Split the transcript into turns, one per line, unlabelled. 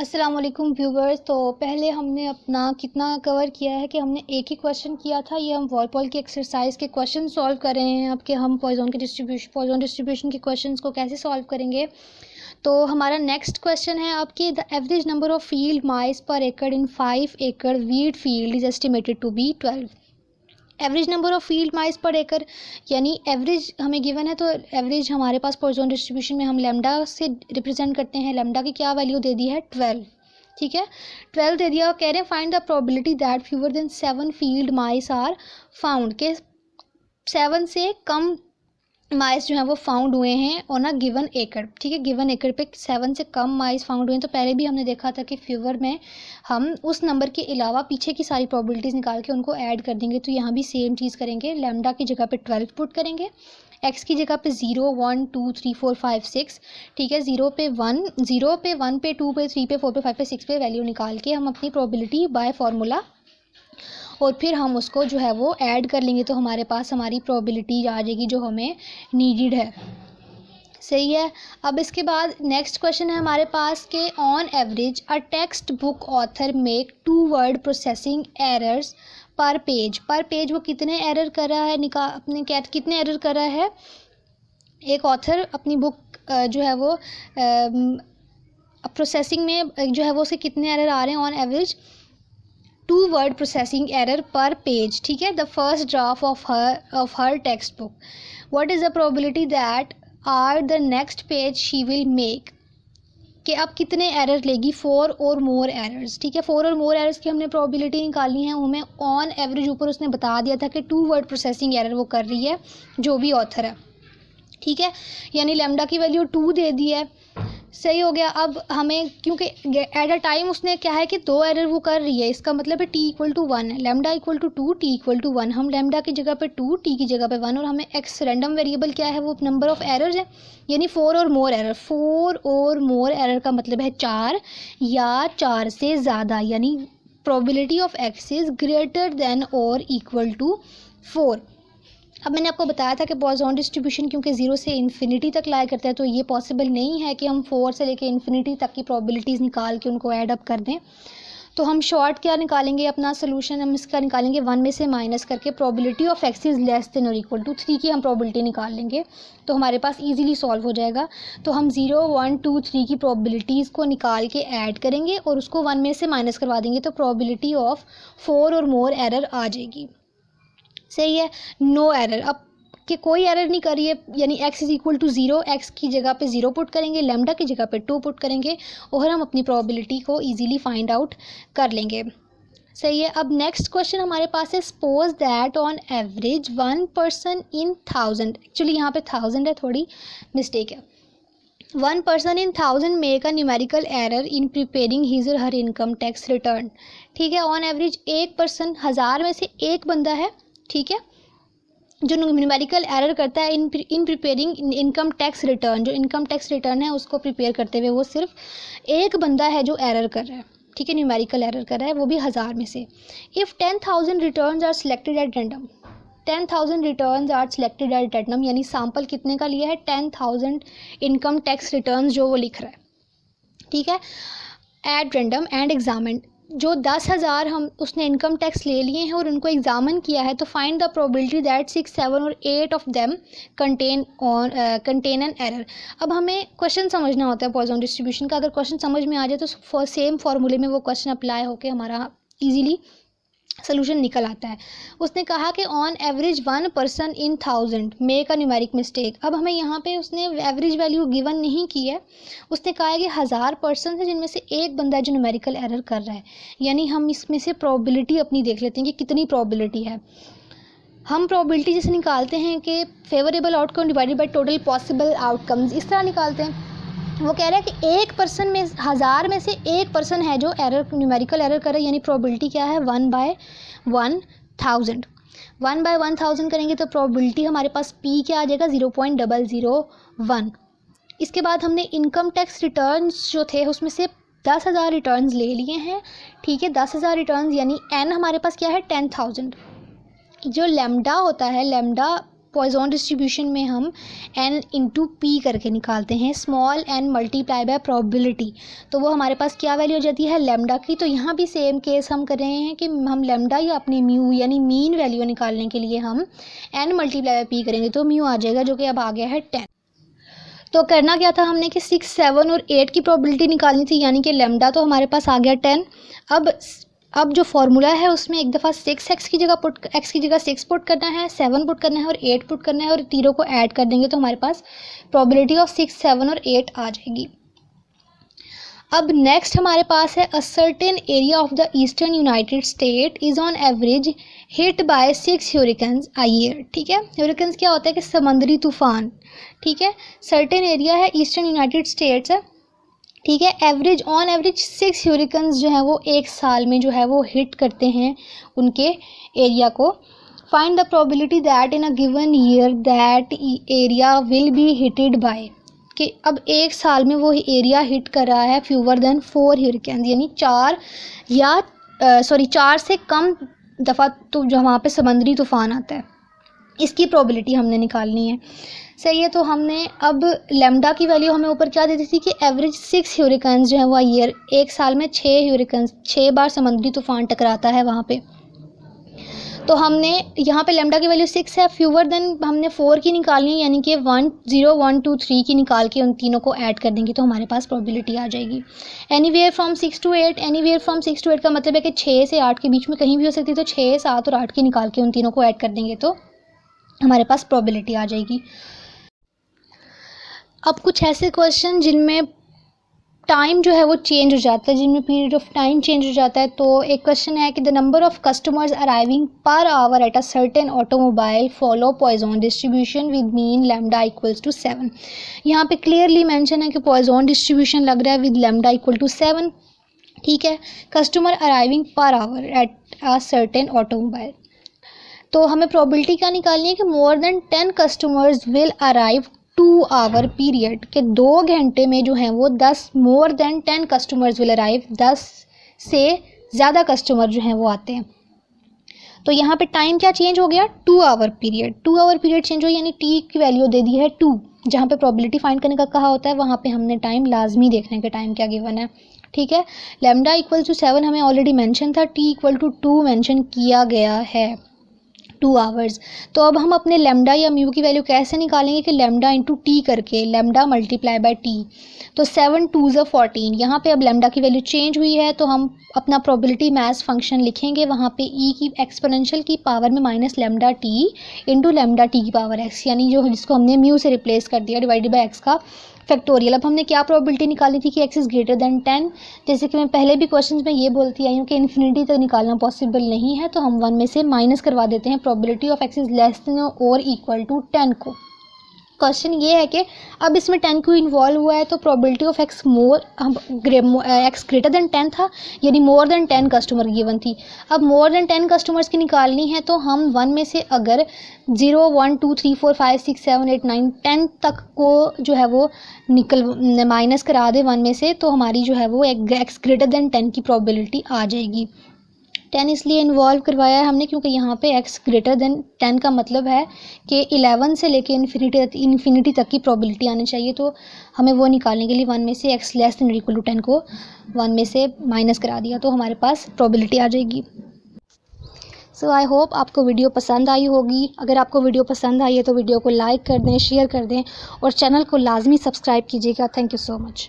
अस्सलाम वालेकुम व्यूवर्स। तो पहले हमने अपना कितना कवर किया है कि हमने एक ही क्वेश्चन किया था। ये हम वॉलपॉल की एक्सरसाइज के क्वेश्चन सॉल्व कर रहे हैं। अब कि हम पॉइजन डिस्ट्रीब्यूशन के क्वेश्चंस को कैसे सॉल्व करेंगे। तो हमारा नेक्स्ट क्वेश्चन है आपकी, the average number of field mice per acre in 5 acre wheat field is estimated to be 12। Average number of field mice per acre यानी एवरेज हमें गिवन है, तो एवरेज हमारे पास पॉइजन डिस्ट्रीब्यूशन में हम लैम्डा से रिप्रेजेंट करते हैं। लैम्डा की क्या वैल्यू दे दी है 12, ठीक है 12 दे दिया। कह रहे हैं find the probability that fewer than 7 field mice are found, के 7 से कम माइस जो हैं वो फाउंड हुए हैं ऑन अ गिवन एकड़, ठीक है। गिवन एकड़ पे 7 से कम माइस फाउंड हुए हैं। तो पहले भी हमने देखा था कि फ्यूअर में हम उस नंबर के अलावा पीछे की सारी प्रोबेबिलिटीज़ निकाल के उनको ऐड कर देंगे। तो यहाँ भी सेम चीज़ करेंगे। लैम्डा की जगह पे 12 पुट करेंगे, एक्स की जगह पे 0 1 2 3 4 5 6, ठीक है। 0 पे 1 पे 2 पे 3 पे 4 पे 5 पे 6 पे वैल्यू निकाल के हम अपनी प्रोबेबिलिटी बाय फार्मूला और फिर हम उसको जो है वो ऐड कर लेंगे। तो हमारे पास हमारी प्रोबेबिलिटी आ जाएगी जो हमें नीडेड है। सही है। अब इसके बाद नेक्स्ट क्वेश्चन है हमारे पास के on average a text book author make 2 word processing errors पर पेज। वो कितने एरर कर रहा है, अपने कितने एरर कर रहा है एक ऑथर अपनी बुक जो है वो प्रोसेसिंग में जो है वो उसे कितने एरर आ रहे हैं on average 2 word processing error per page, ठीक है। The first draft of her text book, what is the probability that are the next page she will make, कि अब कितने एरर लेगी 4 और मोर एरर्स, ठीक है। 4 और मोर एरर्स की हमने प्रोबेबिलिटी निकालनी है। हमें ऑन एवरेज ऊपर उसने बता दिया था कि 2 वर्ड प्रोसेसिंग एरर वो कर रही है जो भी ऑथर है, ठीक है। यानी लैम्डा की वैल्यू 2 दे दी है, सही हो गया। अब हमें क्योंकि एट अ टाइम उसने क्या है कि 2 एरर वो कर रही है, इसका मतलब है t equal to 1, lambda equal to 2, t equal to 1। हम लैम्डा की जगह पे 2, टी की जगह पे 1, और हमें एक्स रैंडम वेरिएबल क्या है वो नंबर ऑफ एरर्स है, यानी 4 और मोर एरर। 4 और मोर एरर का मतलब है 4 या 4 से ज़्यादा, यानी probability of x is greater than और इक्वल टू 4। अब मैंने आपको बताया था कि पॉइजन डिस्ट्रीब्यूशन क्योंकि 0 से इन्फिनिटी तक लाया करता है, तो ये पॉसिबल नहीं है कि हम 4 से लेके इन्फिनिटी तक की प्रोबेबिलिटीज़ निकाल के उनको ऐड अप कर दें। तो हम शॉर्ट क्या निकालेंगे, अपना सोल्यूशन हम इसका निकालेंगे 1 में से माइनस करके probability of x is less than और इक्वल टू 3 की हम प्रोबेबिलिटी निकाल लेंगे। तो हमारे पास ईजिली सॉल्व हो जाएगा। तो हम 0 1 2 3 की प्रोबेबिलिटीज़ को निकाल के ऐड करेंगे और उसको 1 में से माइनस करवा देंगे, तो प्रोबेबिलिटी ऑफ 4 और मोर एरर आ जाएगी। सही है। नो एरर, अब कि कोई एरर नहीं कर रही है, यानी x is equal to 0, x की जगह पे 0 पुट करेंगे, लैम्डा की जगह पे 2 पुट करेंगे और हम अपनी प्रोबेबिलिटी को इजीली फाइंड आउट कर लेंगे। सही है। अब नेक्स्ट क्वेश्चन हमारे पास है, suppose that on average 1 person in 1000, actually यहाँ पे 1000 है, थोड़ी मिस्टेक है। 1 person in 1000 make a numerical error in preparing his और हर इनकम टैक्स रिटर्न, ठीक है। ऑन एवरेज एक पर्सन, 1000 में से एक बंदा है, ठीक है, जो न्यूमेरिकल एरर करता है in preparing income tax return. जो इनकम टैक्स रिटर्न है उसको प्रिपेयर करते हुए वो सिर्फ एक बंदा है जो एरर कर रहा है, ठीक है, न्यूमेरिकल एरर कर रहा है, वो भी 1000 में से। If 10,000 returns are selected at random, 10,000 returns are selected at random, यानी सैम्पल कितने का लिया है 10,000 इनकम टैक्स रिटर्न्स जो वो लिख रहा है, ठीक है, एट रैंडम एंड एग्जामिन। जो 10,000 हम उसने इनकम टैक्स ले लिए हैं और उनको एग्जामिन किया है, तो फाइंड द प्रोबेबिलिटी दैट 6 7 और 8 of them contain an error. अब हमें क्वेश्चन समझना होता है पॉइजन डिस्ट्रीब्यूशन का। अगर क्वेश्चन समझ में आ जाए तो सेम फार्मूले में वो क्वेश्चन अप्लाई होकर हमारा इजीली सोल्यूशन निकल आता है। उसने कहा कि on average 1 person in 1000 make a numeric mistake. अब हमें यहाँ पे उसने एवरेज वैल्यू गिवन नहीं की है, उसने कहा है कि 1000 पर्सन है जिनमें से एक बंदा है जो न्यूमेरिकल एरर कर रहा है, यानी हम इसमें से प्रोबेबिलिटी अपनी देख लेते हैं कि कितनी प्रोबेबिलिटी है। हम प्रोबेबिलिटी जैसे निकालते हैं कि favourable outcome divided by total possible outcomes, इस तरह निकालते हैं। वो कह रहा है कि एक पर्सन में 1000 में से एक पर्सन है जो एरर न्यूमेरिकल एरर करे, यानी प्रोबेबिलिटी क्या है 1/1000। 1/1000 करेंगे तो प्रोबेबिलिटी हमारे पास p क्या आ जाएगा 0.001। इसके बाद हमने इनकम टैक्स रिटर्न्स जो थे उसमें से 10,000 रिटर्न्स ले लिए हैं, ठीक है। 10,000 रिटर्न्स यानी n हमारे पास क्या है 10,000। जो लैम्डा होता है, लैम्डा पॉइजन डिस्ट्रीब्यूशन में हम n इंटू पी करके निकालते हैं, small n multiply by probability, तो वो हमारे पास क्या वैल्यू हो जाती है लेमडा की। तो यहाँ भी सेम केस हम कर रहे हैं कि हम लेमडा या अपनी म्यू यानी मीन वैल्यू निकालने के लिए हम n मल्टीप्लाई बाय पी करेंगे, तो म्यू आ जाएगा जो कि अब आ गया है 10। तो करना क्या था हमने कि 6, 7 और 8 की प्रोबेबिलिटी निकालनी थी, यानी कि लेमडा तो हमारे पास आ गया 10। अब जो फॉर्मूला है उसमें एक दफ़ा 6 की जगह 6 पुट करना है, 7 पुट करना है और 8 पुट करना है और तीनों को ऐड कर देंगे तो हमारे पास प्रोबेबिलिटी ऑफ 6, 7 और 8 आ जाएगी। अब नेक्स्ट हमारे पास है a certain area of the eastern united state is on average hit by 6 hurricanes a year. ठीक है, ह्यूरिकेन्स क्या होता है कि समुद्री तूफान। ठीक है, सर्टेन एरिया है, ईस्टर्न यूनाइटेड स्टेट्स है। ठीक है, ऑन एवरेज 6 ह्यूरिकेन्स जो है वो एक साल में जो है वो हिट करते हैं उनके एरिया को। Find the probability that in a given year that area will be hitted by, कि अब एक साल में वो एरिया हिट कर रहा है फ्यूअर देन 4 ह्यूरिकेन्स, यानी 4 से कम दफ़ा तो जो वहाँ पे समुद्री तूफ़ान आता है, इसकी प्रोबेबिलिटी हमने निकालनी है। सही है, तो हमने अब लेमडा की वैल्यू हमें ऊपर क्या देती थी कि एवरेज 6 ह्यूरिकेन्स जो है वो ईयर, एक साल में 6 बार समुद्री तूफान टकराता है वहाँ पे। तो हमने यहाँ पे लेमडा की वैल्यू 6 है, फ्यूअर देन हमने 4 की निकालनी है, यानी कि 1, 0, 1, 2, 3 की निकाल के उन तीनों को ऐड कर देंगे तो हमारे पास प्रोबेबिलिटी आ जाएगी। एनीवेयर फ्रॉम 6 to 8 का मतलब है कि 6 से 8 के बीच में कहीं भी हो सकती है, तो 6, 7 और 8 की निकाल के उन तीनों को ऐड कर देंगे तो हमारे पास प्रोबेबिलिटी आ जाएगी। अब कुछ ऐसे क्वेश्चन जिनमें टाइम जो है वो चेंज हो जाता है, जिनमें पीरियड ऑफ टाइम चेंज हो जाता है। तो एक क्वेश्चन है कि the number of customers arriving per hour at a certain automobile follow Poisson distribution with mean lambda equals to 7। यहाँ पे क्लियरली मेंशन है कि पॉइजन डिस्ट्रीब्यूशन लग रहा है विद लेमडा इक्वल टू 7। ठीक है, customer arriving per hour at a certain automobile, तो हमें प्रोबेबिलिटी क्या निकालनी है कि more than 10 customers will arrive 2 our period, के 2 घंटे में जो हैं वो 10 more than 10 customers will arrive, 10 से ज़्यादा कस्टमर जो हैं वो आते हैं। तो यहाँ पे टाइम क्या चेंज हो गया, 2 आवर पीरियड चेंज हो, यानी टी की वैल्यू दे दी है 2। जहाँ पे प्रोबेबिलिटी फाइंड करने का कहा होता है वहाँ पे हमने टाइम लाजमी देखने के टाइम क्या गिवन है। ठीक है, लेमडा इक्वल टू 7 हमें ऑलरेडी मेंशन था, टी इक्वल टू 2 मेंशन किया गया है, 2 आवर्स। तो अब हम अपने लेमडा या म्यू की वैल्यू कैसे निकालेंगे कि लेमडा इंटू टी करके, लेमडा मल्टीप्लाई बाय टी, तो 7 2 ज़ 14। यहाँ पे अब लेमडा की वैल्यू चेंज हुई है तो हम अपना प्रोबेबिलिटी मैथ्स फंक्शन लिखेंगे, वहाँ पे ई की एक्सपोनेंशियल की पावर में minus lambda T into lambda T की पावर एक्स, यानी जो जिसको हमने म्यू से रिप्लेस कर दिया, डिवाइडेड बाय एक्स का फैक्टोरियल। अब हमने क्या प्रोबेबिलिटी निकाली थी कि एक्स इज़ ग्रेटर देन 10। जैसे कि मैं पहले भी क्वेश्चन में ये बोलती आई हूँ कि इन्फिनिटी तक निकालना पॉसिबल नहीं है, तो हम 1 में से माइनस करवा देते हैं probability of x is less than और इक्वल टू 10 को। क्वेश्चन ये है कि अब इसमें 10 क्यों इन्वॉल्व हुआ है, तो probability of x x greater than 10 था, यानी मोर देन 10 कस्टमर गिवन थी। अब मोर देन 10 कस्टमर्स की निकालनी है तो हम 1 में से अगर 0, 1, 2, 3, 4, 5, 6, 7, 8, 9, 10 तक को जो है वो माइनस करा दे 1 में से, तो हमारी जो है वो एक्स ग्रेटर देन 10 की प्रोबेबिलिटी आ जाएगी। 10 इसलिए इन्वॉल्व करवाया है हमने क्योंकि यहाँ पे x ग्रेटर देन 10 का मतलब है कि 11 से लेके इन्फिनिटी तक की प्रोबेबिलिटी आनी चाहिए, तो हमें वो निकालने के लिए 1 में से x less than equal to 10 को 1 में से माइनस करा दिया तो हमारे पास प्रोबेबिलिटी आ जाएगी। सो आई होप आपको वीडियो पसंद आई होगी। अगर आपको वीडियो पसंद आई है तो वीडियो को लाइक कर दें, शेयर कर दें और चैनल को लाजमी सब्सक्राइब कीजिएगा। Thank you so much.